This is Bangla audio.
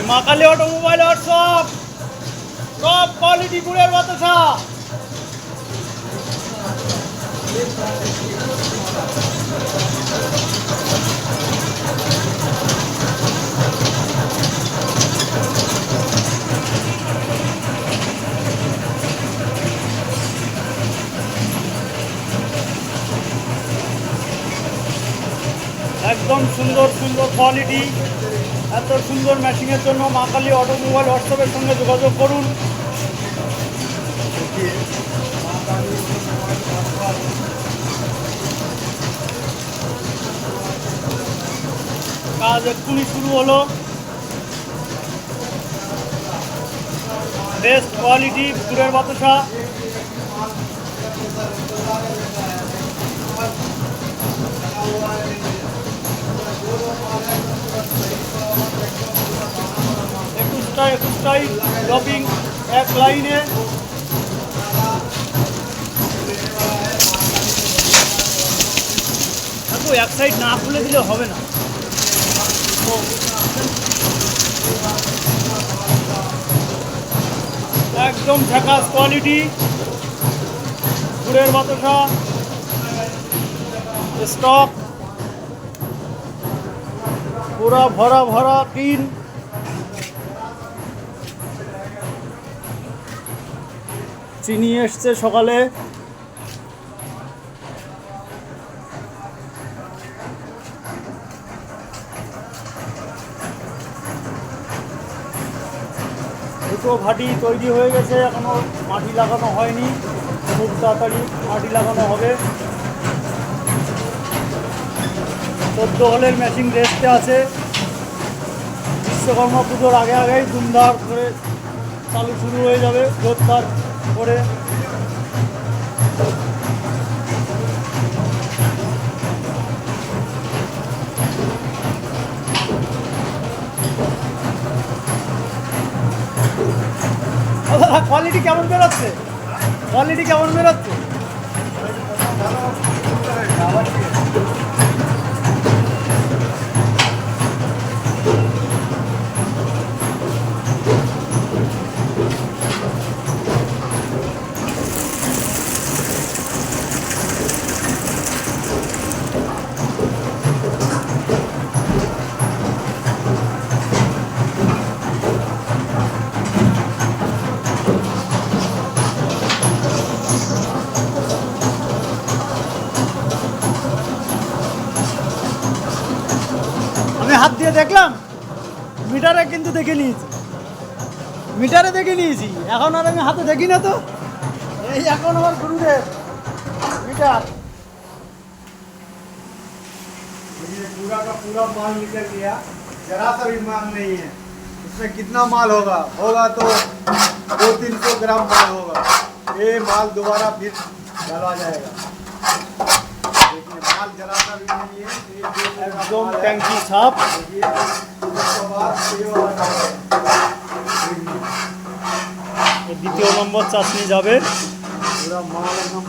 মা Kali automobile workshop, top quality গুড়ের বাতাসা। একদম সুন্দর সুন্দর কোয়ালিটি। এত সুন্দর মেশিনের জন্য মা কালী অটোমোবাইল ওয়ার্কশপের সঙ্গে যোগাযোগ করুন। কাজ এক্ষুনি শুরু হলো। বেস্ট কোয়ালিটি গুড়ের বাতাসা। একুশটাই ড্রপিং এক লাইনে। এক সাইড না খুলে দিলে হবে না। একদম ঝাকাস কোয়ালিটি গুড়ের বাতাসা। স্টক পুরা ভরা ভরা ক্লিন। চিনি এসছে সকালে। দুটো ভাটি তৈরি হয়ে গেছে, এখনো মাটি লাগানো হয়নি। খুব তাড়াতাড়ি মাটি লাগানো হবে। 14 হলের মেশিন রেস্টে আছে। বিশ্বকর্মা পুজোর আগে আগেই ধুমধার করে চালু শুরু হয়ে যাবে জোরদার করে। কোয়ালিটি কেমন বেরোচ্ছে? কোয়ালিটি কেমন বেরোচ্ছে? আমি হাত দিয়ে দেখলাম, মিটারে কিন্তু দেখে নিয়েছি, মিটারে দেখে নিয়েছি। এখন আর আমি হাতে দেখি না। তো এই এখন আমার গুরুদেব মিটার। पूरा का पूरा माल निकल गया, जरा सा भी माल नहीं है। इसमें कितना माल होगा? होगा तो 200-300 ग्राम माल होगा। ये माल दोबारा फिर डाला जाएगा। देखिए माल जरा सा भी नहीं है। একদম ট্যাঙ্কি সাপ। দ্বিতীয় নম্বর চাষনি যাবে। पूरा माल एकदम